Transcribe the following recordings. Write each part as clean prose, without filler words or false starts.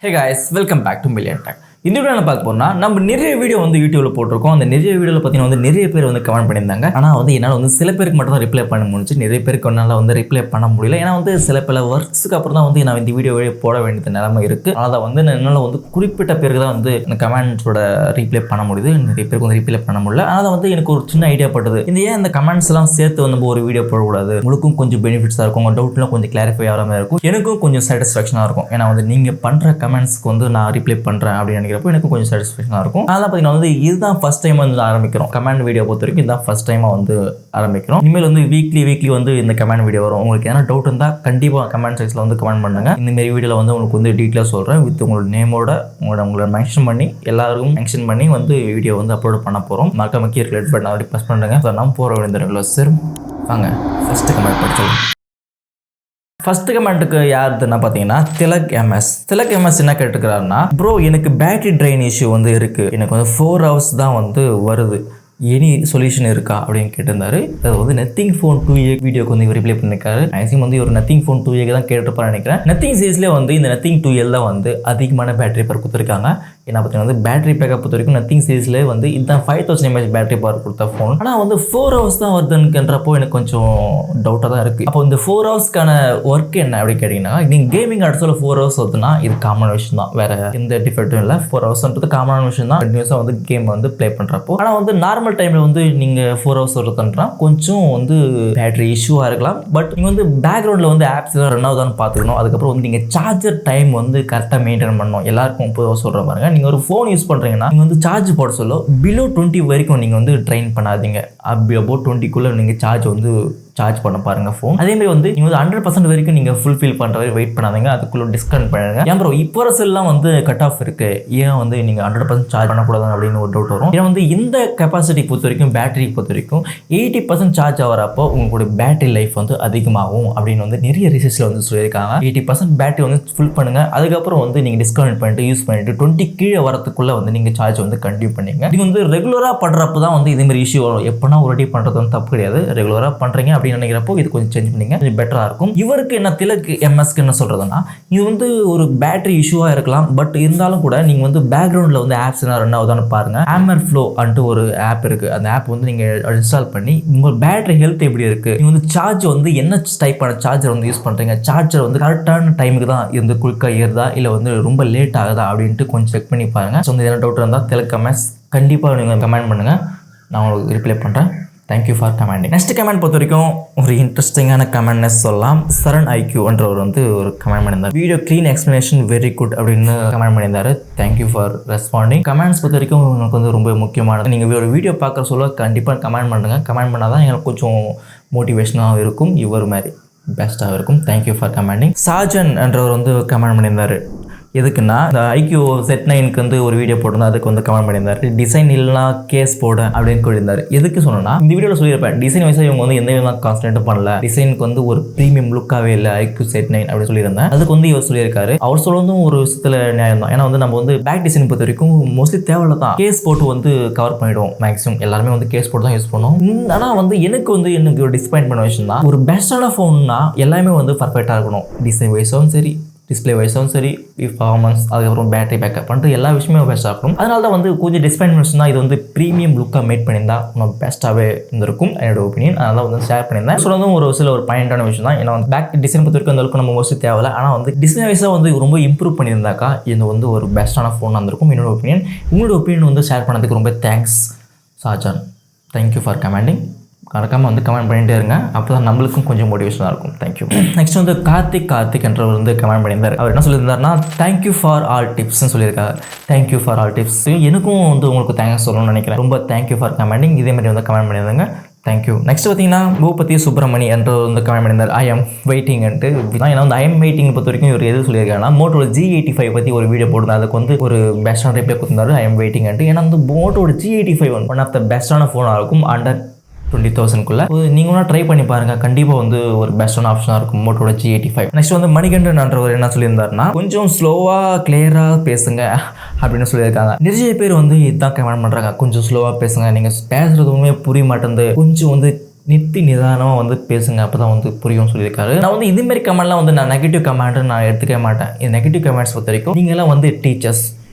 Hey guys, welcome back to Million Tech. இந்த video பார்க்க போனா நம்ம நிறைய வீடியோ வந்து யூடியூப்ல போட்டிருக்கோம். அந்த நிறைய வீடியோல பார்த்தீங்கன்னா வந்து நிறைய பேர் வந்து கமெண்ட் பண்ணியிருந்தாங்க. ஆனால் வந்து என்னால் வந்து சில பேருக்கு மட்டும் தான் ரிப்ளை பண்ண முடிஞ்சு, நிறைய பேருக்கு என்னால் வந்து ரிப்ளை பண்ண முடியல. ஏன்னா வந்து சில பல ஒர்க்ஸுக்கு அப்புறம் தான் வந்து நான் இந்த வீடியோவே போட வேண்டியது நிலைமை இருக்குது. அதனால் வந்து என்னால் வந்து குறிப்பிட்ட பேருக்கு தான் வந்து இந்த கமெண்ட்ஸோட ரிப்ளை பண்ண முடியுது. நிறைய பேருக்கு வந்து ரிப்ளை பண்ண முடியல. அதனால் வந்து எனக்கு ஒரு சின்ன ஐடியா பட்டது, இந்த ஏன் இந்த கமெண்ட்ஸ் எல்லாம் சேர்த்து வந்து நம்ம ஒரு வீடியோ போடக்கூடாது, உங்களுக்கும் கொஞ்சம் பெனிஃபிட்ஸாக இருக்கும், உங்கள் டவுட்லாம் கொஞ்சம் கிளாரிஃபை ஆகிற மாதிரி இருக்கும், எனக்கும் கொஞ்சம் சாட்டிஸ்ஃபேக்ஷனாக இருக்கும். ஏன்னா வந்து நீங்கள் பண்ணுற கமெண்ட்ஸ்க்கு வந்து நான் ரிப்ளை பண்ணுறேன் அப்படின்னு நினைக்கிறப்போ எனக்கும் கொஞ்சம் சாட்டிஸ்ஃபேக்ஷனாக இருக்கும். அதெல்லாம் பார்த்தீங்கன்னா வந்து இதுதான் ஃபர்ஸ்ட் டைம் வந்து ஆரம்பிக்கிறோம். கமெண்ட் வீடியோ பொறுத்த வரைக்கும் இதுதான் ஃபர்ஸ்ட் டைமாக வந்து ஆரம்பிக்கிறோம். இனிமேல் வந்து வீக்லி வந்து இந்த கமெண்ட் வீடியோ வரும். உங்களுக்கு எதனா டவுட் இருந்தால் கண்டிப்பாக கமெண்ட் செக்ஷனில் வந்து கமெண்ட் பண்ணுங்க. இந்த மாதிரி வீடியோவில் வந்து உங்களுக்கு வந்து டீட்டெயிலாக சொல்கிறேன். வித் உங்களோட நேமோட உங்களை மென்ஷன் பண்ணி எல்லாருக்கும் மென்ஷன் பண்ணி வந்து வீடியோ வந்து அப்லோட் பண்ண போகிறோம். மறக்காம கீழே ரெட் பட்டன் அப்படி ப்ரெஸ் பண்ணுங்க. நம்ம போகிற வேண்டிய சார் வாங்க ஃபர்ஸ்ட் கமெண்ட் படிச்சோம். ஃபர்ஸ்ட் கமெண்ட்டுக்கு யாருதுன்னா பார்த்தீங்கன்னா திலக் எம்எஸ் என்ன கேட்டுக்கிறாருன்னா, ப்ரோ எனக்கு பேட்டரி ட்ரைன் இஷ்யூ வந்து இருக்குது, எனக்கு வந்து 4 hours தான் வந்து வருது, எனி சொல்யூஷன் இருக்கா அப்படின்னு கேட்டிருந்தாரு. அது வந்து நத்திங் ஃபோன் 2A வீடியோக்கு வந்து ரிப்ளை பண்ணியிருக்காரு. மேக்ஸிமம் வந்து ஒரு நத்திங் ஃபோன் 2A தான் கேட்டிருப்பான்னு நினைக்கிறேன். நத்திங் சீரிஸ்லேயே வந்து இந்த நத்திங் 2L தான் வந்து அதிகமான பேட்டரி பவர் கொடுத்துருக்காங்க. ஏன்னா பார்த்தீங்கன்னா வந்து பேட்டரி பேக்கப் பொறுத்த வரைக்கும் நத்திங் சீரிஸ்லேயே வந்து இதுதான் 5000 mAh பேட்டரி பவர் கொடுத்த ஃபோன். ஆனால் வந்து 4 hours தான் வருதுன்றப்போ எனக்கு கொஞ்சம் டவுட்டாக தான் இருக்குது. அப்போ இந்த 4 hoursக்கான ஒர்க் என்ன அப்படின்னு கேட்டிங்கன்னா, நீங்கள் கேமிங் அடுத்த 4 hours வருதுன்னா இது காமன் விஷயம் தான், வேறு எந்த டிஃபெக்ட்டும் இல்லை. 4 hoursன்றது காமனான விஷயம் தான் கண்டினியூஸாக வந்து கேம் வந்து ப்ளே பண்ணுறப்போ. ஆனால் வந்து நார்மல் டைமில் வந்து நீங்கள் 4 hours வருதுன்றா கொஞ்சம் வந்து பேட்டரி இஷ்யூவாக இருக்கலாம். பட் நீங்கள் வந்து பேக்ரவுண்டில் வந்து ஆப்ஸ் எல்லாம் ரன் ஆகுதான்னு பார்த்துக்கணும். அதுக்கப்புறம் வந்து நீங்கள் சார்ஜர் டைம் வந்து கரெக்டாக மெயின்டைன் பண்ணணும். எல்லாருக்கும் 30 hours சொல்கிற பாருங்க. நீங்கள் ஒரு ஃபோன் யூஸ் பண்ணுறீங்கன்னா நீங்கள் வந்து சார்ஜ் போட சொல்ல பிலோ 20 வரைக்கும் நீங்கள் வந்து ட்ரைன் பண்ணாதீங்க. அபவுட் 20க்குள்ளே நீங்கள் சார்ஜ் வந்து சார்ஜ் பண்ண பாருங்க ஃபோன். அதேமாதிரி வந்து நீங்கள் வந்து 100% வரைக்கும் நீங்கள் ஃபுல்ஃபில் பண்ணுற வரை வெயிட் பண்ணாதீங்க, அதுக்குள்ளே டிஸ்கவுண்ட் பண்ணுங்க. ஏன் ப்ரோ இப்போ செல்லாம் வந்து கட் ஆஃப் இருக்கு, ஏன் வந்து நீங்கள் 100% சார்ஜ் பண்ணக்கூடாது அப்படின்னு ஒரு டவுட் வரும். ஏன்னா வந்து இந்த கெப்பாசிட்டி பொறுத்த வரைக்கும் பேட்டரி பொறுத்த வரைக்கும் 80% சார்ஜ் ஆகிறப்போ உங்களுடைய பேட்டரி லைஃப் வந்து அதிகமாகும் அப்படின்னு வந்து நிறைய ரிசர்ச்சில் வந்து சொல்லியிருக்காங்க. 80% பேட்டரி வந்து ஃபுல் பண்ணுங்க, அதுக்கப்புறம் வந்து நீங்கள் டிஸ்கவுண்ட் பண்ணிட்டு யூஸ் பண்ணிட்டு 20 கீழே வரத்துக்குள்ளே வந்து நீங்கள் சார்ஜ் வந்து கண்டினியூ பண்ணிங்க. நீங்கள் வந்து ரெகுலராக பண்ணுறப்போ தான் வந்து இதேமாதிரி இஷ்யூ வரும். எப்போனா ஒரு வாட்டி பண்ணுறது வந்து தப்பு கிடையாது. ரெகுலராக பண்ணுறீங்க அப்படின்னு நினைக்கிறப்போ இது கொஞ்சம் சேஞ்ச் பண்ணிங்க, கொஞ்சம் பெட்டராக இருக்கும். இவருக்கு என்ன திலக் எம்எஸ்க்கு என்ன சொல்கிறதுன்னா, இது வந்து ஒரு பேட்டரி இஷ்யூவாக இருக்கலாம். பட் இருந்தாலும் கூட நீங்கள் வந்து பேக்ரவுண்டில் வந்து ஆப்ஸ் என்ன ரன் ஆகுதான்னு பாருங்கள். ஹேமர் ஃப்ளோ அன்ட்டு ஒரு ஆப் இருக்குது. அந்த ஆப் வந்து நீங்கள் இன்ஸ்டால் பண்ணி உங்கள் பேட்டரி ஹெல்த் எப்படி இருக்குது, நீங்கள் வந்து சார்ஜ் வந்து என்ன டைப்பான சார்ஜர் வந்து யூஸ் பண்ணுறீங்க, சார்ஜர் வந்து கரெக்டான டைமுக்கு தான் இருந்து குயிக்காக ஏறுதா இல்லை வந்து ரொம்ப லேட் ஆகுதா அப்படின்ட்டு கொஞ்சம் செக் பண்ணி பாருங்கள். ஸோ வந்து என்ன டவுட் இருந்தால் திலக் எம்எஸ் கண்டிப்பாக நீங்கள் கமெண்ட் பண்ணுங்கள், நான் உங்களுக்கு ரிப்ளை பண்ணுறேன். Thank you for commenting. Next comment பொறுத்த வரைக்கும் ஒரு இன்ட்ரெஸ்டிங்கான கமெண்ட்னு சொல்லலாம். சரண் ஐக்யூ என்றவர் வந்து ஒரு கமெண்ட் பண்ணியிருந்தார். Video clean explanation very good அப்படின்னு கமெண்ட் பண்ணியிருந்தாரு. Thank you for responding. கமெண்ட்ஸ் பொறுத்த வரைக்கும் உங்களுக்கு வந்து ரொம்ப முக்கியமானது. நீங்கள் ஒரு வீடியோ பார்க்குற சொல்ல கண்டிப்பாக கமெண்ட் பண்ணுங்கள். கமெண்ட் பண்ணால் தான் எனக்கு கொஞ்சம் மோட்டிவேஷனாகவும் இருக்கும், இவர் மாதிரி பெஸ்ட்டாக இருக்கும். Thank you for commenting. சாஜன் என்றவர் வந்து கமெண்ட் பண்ணியிருந்தார். எதுக்குன்னா இந்த ஐக்யூ Z9க்கு வந்து ஒரு வீடியோ போட்டிருந்தா அதுக்கு வந்து கமெண்ட் பண்ணியிருந்தார், டிசைன் இல்லைனா கேஸ் போட அப்படின்னு சொல்லியிருந்தார். எதுக்கு சொன்னோன்னா இந்த வீடியோவில் சொல்லியிருப்பேன், டிசைன் வைஸாக இவங்க வந்து எந்த விதமாக கான்சன்ட்ரேட்டும் பண்ணல, டிசைனுக்கு வந்து ஒரு ப்ரீமியம் லுக்காகவே இல்லை ஐக்யூ Z9 அப்படின்னு சொல்லியிருந்தேன். அதுக்கு வந்து இவர் சொல்லியிருக்காரு. அவர் சொல்லுவதும் ஒரு விஷயத்தில் நியாயம் தான். ஏன்னா வந்து நம்ம வந்து பேக் டிசைன் பொறுத்த வரைக்கும் மோஸ்ட்லி தேவையில்ல தான், கேஸ் போட்டு வந்து கவர் பண்ணிவிடுவோம். மேக்ஸிமம் எல்லாருமே வந்து கேஸ் போட்டு தான் யூஸ் பண்ணுவோம். ஆனால் வந்து எனக்கு ஒரு டிசப்பாயின்ட் பண்ண விஷயம் தான், ஒரு பெஸ்ட்டான ஃபோன்னா எல்லாமே வந்து பர்ஃபெக்டாக இருக்கணும். டிசைன் வைஸாகவும் சரி, டிஸ்பிளே வைஸும் சரி, பர்ஃபார்மன்ஸ், அதுக்கப்புறம் பேட்டரி பேக்கப் பண்ணிட்டு எல்லா விஷயமே பெஸ்ட்டாக இருக்கும். அதனால தான் வந்து கொஞ்சம் டிஸ்பாயின்மெண்ட்ஸ் தான், இது வந்து ப்ரீமியம் லுக்காக மேட் பண்ணியிருந்தா இன்னும் பெஸ்ட்டாகவே இருந்திருக்கும் என்னோட ஒப்பீனியன். அதனால வந்து ஷேர் பண்ணியிருந்தேன். சொல்லுறதும் ஒரு பாயிண்டான விஷயம் தான். ஏன்னா வந்து பேக் டிசைன் பொறுத்த வரைக்கும் அந்த அளவுக்கு நம்ம மோஸ்ட்லி தேவையில்லை. ஆனால் வந்து டிசைன் வைஸாக வந்து ரொம்ப இம்ப்ரூவ் பண்ணியிருந்தாக்கா இது வந்து ஒரு பெஸ்ட்டான ஃபோனாக இருந்திருக்கும் என்னோட ஒப்பீனியன். உங்களோட ஒப்பீனியன் வந்து ஷேர் பண்ணதுக்கு ரொம்ப thanks Sajan. Thank you for commenting. மறக்காமல் வந்து கமெண்ட் பண்ணிகிட்டே இருங்க, அப்போ தான் நம்மளுக்கும் கொஞ்சம் மோட்டிவேஷனாக இருக்கும். தேங்க்யூ. நெக்ஸ்ட் வந்து கார்த்திக் என்றவர் வந்து கமெண்ட் பண்ணியிருந்தார். அவர் என்ன சொல்லியிருந்தாருன்னா, தேங்க்யூ ஃபார் ஆல் டிப்ஸ்ன்னு சொல்லியிருக்காரு. Thank you for all tips. எனக்கும் வந்து உங்களுக்கு தேங்க்ஸ் சொல்லணும்னு நினைக்கிறேன். ரொம்ப தேங்க்யூ ஃபார் கமெண்டிங். இதேமாதிரி வந்து கமெண்ட் பண்ணியிருந்தாங்க. தேங்க்யூ. நெக்ஸ்ட் பார்த்தீங்கன்னா பூபதி சுப்ரமணி என்ற வந்து கமெண்ட் பண்ணியிருந்தார். ஐ எம் வெயிட்டிங்ன்ட்டு. ஏன்னா வந்து ஐ எம் வெயிட்டிங் பொறுத்த வரைக்கும் இவர் எது சொல்லியிருக்காருன்னா, மோட்டோட G85 பற்றி ஒரு வீடியோ போட்டிருந்தார். அதுக்கு வந்து ஒரு பெஸ்ட்டான ரிப்ளை கொடுத்திருந்தாரு, ஐ எம் வெயிட்டிங்ன்ட்டு. ஏன்னா வந்து மோட்டோட G85 ஒன் ஆஃப் த பெஸ்ட்டான ஃபோனாக இருக்கும் அண்டர் 20,000க்குள்ளே. நீங்கள் ட்ரை பண்ணி பாருங்கள், கண்டிப்பாக வந்து ஒரு பெஸ்ட்டான ஆப்ஷனாக இருக்கும் மோட்டோட G85. நெக்ஸ்ட் வந்து மணிகண்டன்றவர் என்ன சொல்லியிருந்தாருன்னா, கொஞ்சம் ஸ்லோவாக கிளியராக பேசுங்க அப்படின்னு சொல்லியிருக்காங்க. நிறைய பேர் வந்து இதுதான் கமெண்ட் பண்ணுறாங்க, கொஞ்சம் ஸ்லோவாக பேசுங்க, நீங்கள் பேசுகிறதுமே புரிய மாட்டேங்குது, கொஞ்சம் வந்து நிதானமாக வந்து பேசுங்க, அப்போ தான் வந்து புரியும் சொல்லியிருக்காரு. நான் வந்து இதுமாரி கமெண்ட்லாம் வந்து நான் நெகட்டிவ் கமெண்ட்டு நான் எடுத்துக்க மாட்டேன். இந்த நெகட்டிவ் கமெண்ட்ஸ் பொறுத்த வரைக்கும் நீங்கள்லாம் வந்து டீச்சர்ஸ்,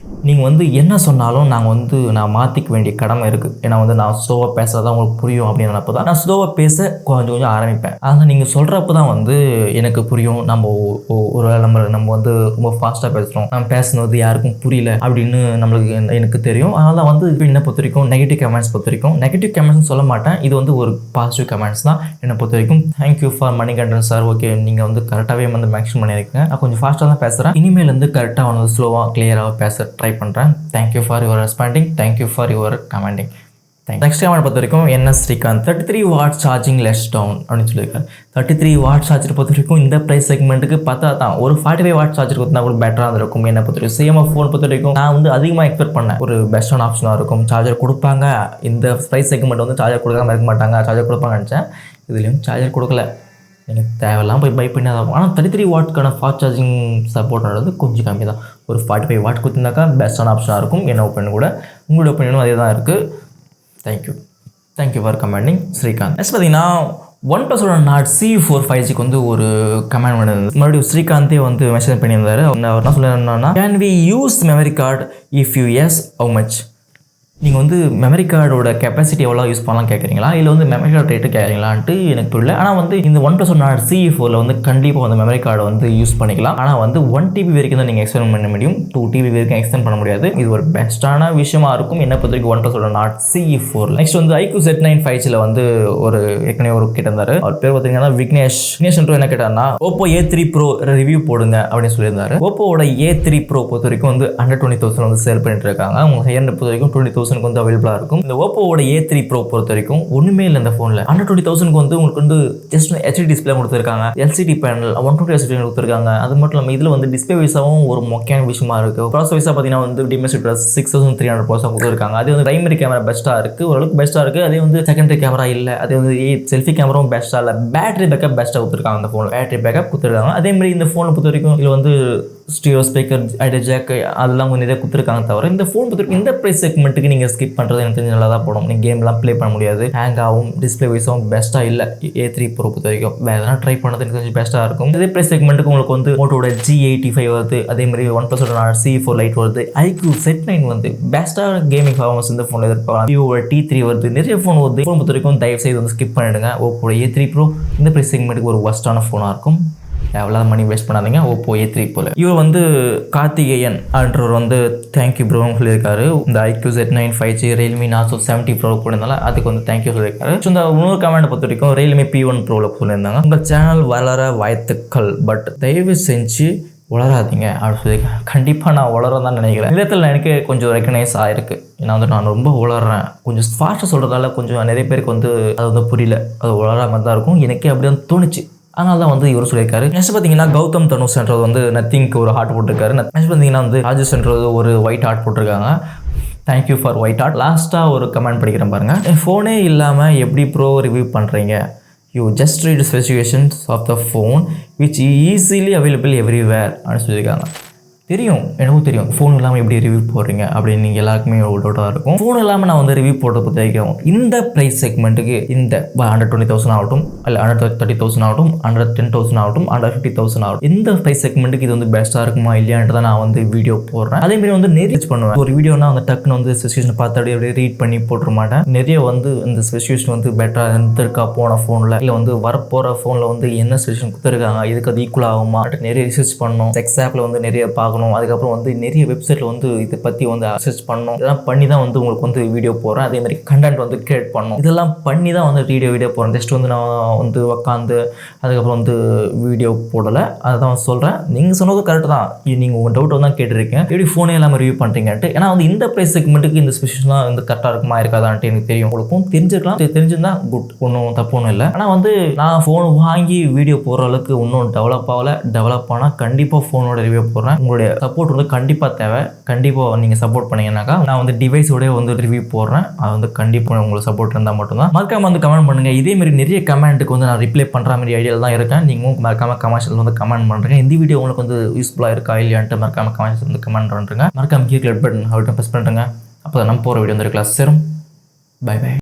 நீங்கள் வந்து என்ன சொன்னாலும் நான் மாற்றிக்க வேண்டிய கடமை இருக்குது. ஏன்னா வந்து நான் ஸ்லோவாக பேசுகிறது தான் உங்களுக்கு புரியும் அப்படின்றப்போ தான் நான் ஸ்லோவாக பேச கொஞ்சம் ஆரம்பிப்பேன். அதனால் நீங்கள் சொல்கிறப்ப தான் வந்து எனக்கு புரியும். ஒரு நம்ம வந்து ரொம்ப ஃபாஸ்ட்டாக பேசுகிறோம், நம்ம பேசுனது யாருக்கும் புரியல அப்படின்னு எனக்கு தெரியும். அதனால தான் வந்து என்னை பொறுத்த வரைக்கும் நெகட்டிவ் கமெண்ட்ஸ் பொறுத்த வரைக்கும் நெகட்டிவ் கமெண்ட்ஸ்னு சொல்ல மாட்டேன். இது வந்து ஒரு பாசிட்டிவ் கமெண்ட்ஸ் தான் என்னை பொறுத்த வரைக்கும். Thank you for Manikandan sir. Okay, நீங்கள் வந்து கரெக்டாகவே வந்து மேக்ஸிமம் பண்ணியிருக்கீங்க. நான் கொஞ்சம் ஃபாஸ்ட்டாக தான் பேசுகிறேன். இனிமேல் வந்து கரெக்டாக வந்து ஸ்லோவாக கிளியராக பேச ட்ரை பண்ணுறேன். Thank you for your responding, thank you for your commenting. Next comment பொறுத்த வரைக்கும் NS Srikanth 33 watt charging less down அப்படின்னு சொல்லியிருக்காரு. 33 வாட் சார்ஜர் பொறுத்த வரைக்கும் இந்த ப்ரைஸ் செக்மெண்ட்டுக்கு பார்த்தா தான் ஒரு 45 வாட் சார்ஜர் கொடுத்தா கூட பெட்டராக இருக்கும். என்னை பொறுத்த வரைக்கும் சேமாக ஃபோன் பொறுத்த வரைக்கும் நான் வந்து அதிகமாக எக்ஸ்பெக்ட் பண்ணேன். ஒரு பெஸ்ட்டான ஆப்ஷனாக இருக்கும், சார்ஜர் கொடுப்பாங்க. இந்த ப்ரைஸ் செக்மெண்ட் வந்து சார்ஜர் கொடுக்காம இருக்க மாட்டாங்க, சார்ஜர் கொடுப்பாங்கன்னு நினச்சேன். இதுலேயும் சார்ஜர் கொடுக்கல. நீங்கள் தேவையில்லாம் போய் பை பண்ணி தான். ஆனால் 33 வாட்க்கான ஃபாஸ்ட் சார்ஜிங் சப்போர்ட்ன்றது கொஞ்சம் கம்மி தான். ஒரு 45 வாட் கொடுத்திருந்தாக்கா பெஸ்ட்டான ஆப்ஷனாக இருக்கும். என்ன ஒப்பீனியன் கூட உங்களோட ஒப்பீனியனும் அதே தான் இருக்குது. Thank you for commenting Srikanth. Next பார்த்தீங்கன்னா OnePlus-ஓட Nord CE4 5Gக்கு வந்து ஒரு கமெண்ட் பண்ணியிருந்தது. மறுபடியும் ஸ்ரீகாந்தே வந்து மெசேஜ் பண்ணியிருந்தாரு. அவர் என்ன சொல்லியிருந்தாருன்னா, can we use memory card if you yes how much? நீங்கள் வந்து மெமரி கார்டோட கெப்பாசிட்டி எவ்வளோ யூஸ் பண்ணலாம் கேட்குறீங்களா, இல்லை வந்து மெமரி கார்டு ரேட்டு கேட்குறீங்களான்ட்டு எனக்கு புரியல. ஆனால் வந்து இந்த OnePlus Nord CE4 வந்து கண்டிப்பாக வந்து மெமரி கார்டு வந்து யூஸ் பண்ணிக்கலாம். ஆனால் வந்து 1 TB வரைக்கும் தான் நீங்கள் எக்ஸ்டெண்ட் பண்ண முடியும், 2 TB வரைக்கும் எக்ஸ்டெண்ட் பண்ண முடியாது. இது ஒரு பெஸ்ட்டான விஷயமா இருக்கும் என்ன பொறுத்த வரைக்கும் OnePlus Nord CE4. நெக்ஸ்ட் வந்து iQOO Z9 5Gல வந்து ஏற்கனவே ஒரு கேட்டிருந்தாரு. அவர் பேர் பார்த்தீங்கன்னா விக்னேஷ் என்ன கேட்டார்னா, Oppo A3 Pro ரிவ்யூ போடுங்க அப்படின்னு சொல்லியிருந்தாரு. Oppoவோட A3 Pro பொறுத்த வரைக்கும் வந்து 120,000 வந்து சேல் பண்ணிட்டு இருக்காங்க. அவங்க ஹையர் பொறுத்த வரைக்கும் 20,000 வந்து அவைலபிளாக இருக்கும். இந்த ஓப்போவோட A3 Pro பொறுத்த வரைக்கும் ஒன்றுமே இல்லை. இந்த ஃபோனில் 120,000 வந்து உங்களுக்கு வந்து ஜஸ்ட் HD டிஸ்பிளே கொடுத்துருக்காங்க, LCD பேனல் 120 LCD கொடுத்துருக்காங்க. அது மட்டும் இல்லாமல் இதில் வந்து டிஸ்பிளே வைஸாகவும் ஒரு முக்கியமான விஷயமா இருக்குது. ப்ராசஸ் வைஸாக பார்த்தீங்கன்னா வந்து Dimensity Plus 6300 ப்ராசஸாக கொடுத்துருக்காங்க. அது வந்து பிரைமரி கேமரா பெஸ்ட்டாக இருக்குது, ஓரளவுக்கு பெஸ்ட்டாக இருக்குது. அதே வந்து செகண்டரி கேமரா இல்லை, அதே வந்து செல்ஃபி கேமராவும் பெஸ்ட்டாக இல்லை. பேட்டரி பேக்கப் பெஸ்ட்டாக கொடுத்துருக்காங்க. அந்த ஃபோனில் பேட்டரி பேக்கப் கொடுத்துருக்காங்க. அதே மாதிரி இந்த ஃபோனை பொறுத்த வரைக்கும் இதில் வந்து ஸ்டீரியோ ஸ்பீக்கர், ஐடியா ஜாக் அதெல்லாம் கொஞ்சம் நிறைய கொடுத்துருக்காங்க. தவிர இந்த ஃபோன் பொறுத்த இந்த ப்ரைஸ் செக்மெண்ட்டுக்கு நீங்கள் ஸ்கிப் பண்ணுறது எனக்கு தெரிஞ்சு நல்லா தான் போடும். நீங்கள் கேம்லாம் ப்ளே பண்ண முடியாது, ஹேங் ஆகும், டிஸ்பிளே வைஸும் பெஸ்ட்டாக இல்லை. A3 Pro பொறுத்த வரைக்கும் வேறு எதனா ட்ரை பண்ணது எனக்கு கொஞ்சம் பெஸ்ட்டாக இருக்கும். இதே ப்ரைஸ் செக்மெண்ட்டுக்கு உங்களுக்கு வந்து மோட்டோட G85 வருது, அதே மாதிரி OnePlus-ஓட CE4 Lite வருது, iQOO Z9 வந்து பெஸ்ட்டாக கேமிங் பர்ஃபார்மன்ஸ் இந்த ஃபோனில் எதிர்பார்க்கலாம். Vivoவோட T3 வருது, நிறைய ஃபோன் வருது. ஃபோன் பொறுத்த வரைக்கும் தயவு செய்து வந்து ஸ்கிப் பண்ணிவிடுங்க. Oppo A3 Pro இந்த ப்ரைஸ் செக்மெண்ட்டுக்கு ஒரு ஒஸ்ட்டான ஃபோனாக இருக்கும். எவ்வளோ மணி வேஸ்ட் பண்ணாதீங்க. Oppo A3 Pro. இவர் வந்து கார்த்திகேயன் அப்படின்றவர் வந்து தேங்க்யூ ப்ரோன்னு சொல்லியிருக்காரு. இந்த iQOO Z9 5G Realme Narzo 70 Pro போயிருந்தால அதுக்கு வந்து தேங்க்யூ சொல்லியிருக்காரு. ஸோ இந்த இன்னொரு கமெண்ட் பொறுத்த வரைக்கும் Realme P1 Proவில் சொல்லியிருந்தாங்க, உங்கள் சேனல் வளர வாழ்த்துக்கள், பட் தயவு செஞ்சு வளராதீங்க அப்படின்னு சொல்லியிருக்கேன். கண்டிப்பாக நான் வளரதான் நினைக்கிறேன். விதத்தில் எனக்கு கொஞ்சம் ரெக்கனைஸ் ஆகிருக்கு. ஏன்னா வந்து நான் ரொம்ப வளர்றேன், கொஞ்சம் ஃபாஸ்ட்டாக சொல்கிறதால கொஞ்சம் நிறைய பேருக்கு வந்து அது வந்து புரியல, அது வளராமல் தான் இருக்கும். எனக்கே அப்படி தான் தோணுச்சு. அதனால தான் வந்து இவர் சொல்லியிருக்காரு. நெக்ஸ்ட் பார்த்தீங்கன்னா கௌதம் தனுஷ்ன்றது வந்து நத்திங்க்கு ஒரு ஹார்ட் போட்டிருக்காரு. நெக்ஸ்ட் பார்த்தீங்கன்னா வந்து ராஜேஷ்ன்றது ஒரு ஒயிட் ஹார்ட் போட்டிருக்காங்க. Thank you for white heart. லாஸ்ட்டாக ஒரு கமெண்ட் படிக்கிறேன் பாருங்கள். ஃபோனே இல்லாமல் எப்படி ப்ரோ ரிவ்யூ பண்ணுறீங்க? You just read specifications of the phone which easily available everywhere அப்படின்னு சொல்லியிருக்காங்க. தெரியும், எனக்கும் தெரியும் ஃபோன் இல்லாமல் எப்படி ரிவ்யூ போடுறீங்க அப்படின்னு நீங்கள் எல்லாருக்குமே ஒரு டவுட்டாக இருக்கும். ஃபோன் இல்லாமல் நான் வந்து ரிவ்யூ போடுறத பற்றி வைக்கிறோம். இந்த ப்ரைஸ் செக்மெண்ட்டுக்கு இந்த 120,000 ஆகட்டும், இல்லை 130,000 ஆகட்டும், 110,000 ஆகட்டும், 150,000 ஆகட்டும், இந்த ப்ரைஸ் செக்மெண்ட்டுக்கு இது வந்து பெஸ்ட்டாக இருக்குமா இல்லையான்ட்டு தான் நான் வந்து வீடியோ போடுறேன். அதேமாரி வந்து நிறைய பண்ணுவேன். ஒரு வீடியோனா வந்து டக்குன்னு வந்து ஸ்பெசிஃபிகேஷன் பார்த்து அப்படியே ரீட் பண்ணி போட்டுற மாட்டேன். நிறைய வந்து இந்த ஸ்பெசிஃபிகேஷன் வந்து பெட்டராக இருந்திருக்கா போன ஃபோனில், இல்லை வந்து வரப்போகிற ஃபோனில் வந்து என்ன ஸ்பெசிஃபிகேஷன் கொடுத்துருக்காங்க, இதுக்கு அது ஈக்குவல் ஆகுமா, நிறைய ரிசர்ச் பண்ணணும். செக்ஸ் ஆப்பில் வந்து நிறைய பார்க்கணும். அதுக்கப்புறம் வந்து நிறைய வெப்சைட்டில் வந்து இதை பற்றி வந்து அசர்ச் பண்ணணும். இதெல்லாம் பண்ணி தான் வந்து உங்களுக்கு வந்து வீடியோ போடுறேன். அதே மாதிரி கண்டென்ட் வந்து கிரியேட் பண்ணணும். இதெல்லாம் பண்ணி தான் வந்து வீடியோ போடுறேன். ஜஸ்ட் வந்து நான் வந்து உட்காந்து அதுக்கப்புறம் வந்து வீடியோ போடலை. அதுதான் சொல்கிறேன். நீங்கள் சொன்னது கரெக்டு தான். நீங்கள் உங்கள் டவுட் வந்து தான் கேட்டிருக்கேன், எப்படி ஃபோனே இல்லாமல் ரிவ்யூ பண்ணுறீங்கன்ட்டு. ஏன்னா வந்து இந்த ப்ரைஸ் செக்மெண்ட்டுக்கு இந்த ஸ்பெசிஃபிகேஷன்லாம் வந்து கரெக்டாக இருக்குமா இருக்காதான்ட்டு எனக்கு தெரியும். உங்களுக்கும் தெரிஞ்சிருக்கலாம், தெரிஞ்சிருந்தா குட், ஒன்றும் தப்பு ஒன்றும் இல்லை. ஆனால் வந்து நான் ஃபோன் வாங்கி வீடியோ போடுற அளவுக்கு இன்னும் டெவலப் ஆகலை. டெவலப் ஆனால் கண்டிப்பாக ஃபோனோட ரிவ்யூ போடுறேன். உங்களுடைய சப்போர்ட் வந்து கண்டிப்பாக தேவை. கண்டிப்பாக நீங்கள் சப்போர்ட் பண்ணீங்கன்னாக்கா நான் வந்து டிவைஸோடய வந்து ரிவ்யூ போடுறேன். அது வந்து கண்டிப்பாக உங்களுக்கு சப்போர்ட் இருந்தால் மட்டும்தான். மறக்காம வந்து கமெண்ட் பண்ணுங்கள். இதேமாரி நிறைய கமெண்ட்டுக்கு வந்து நான் ரிப்ளை பண்ணுற மாதிரி ஐடியாவில் தான் இருக்கேன். நீங்களும் மறக்காம கமெண்ட்ஸில் வந்து கமெண்ட் பண்ணுறேங்க. இந்த வீடியோ உங்களுக்கு வந்து யூஸ்ஃபுல்லாக இருக்கா இல்லையான்ட்டு மறக்காம கமெண்ட்ஸ் வந்து கமெண்ட் பண்ணுறேங்க. மறக்காம கீழே ரெட் பட்டன் அவர்கிட்ட ப்ரெஸ் பண்ணுறேங்க. அப்போ தான் நம்ம போகிற வீடியோ வந்து கிளாஸ் சேரும். Bye by.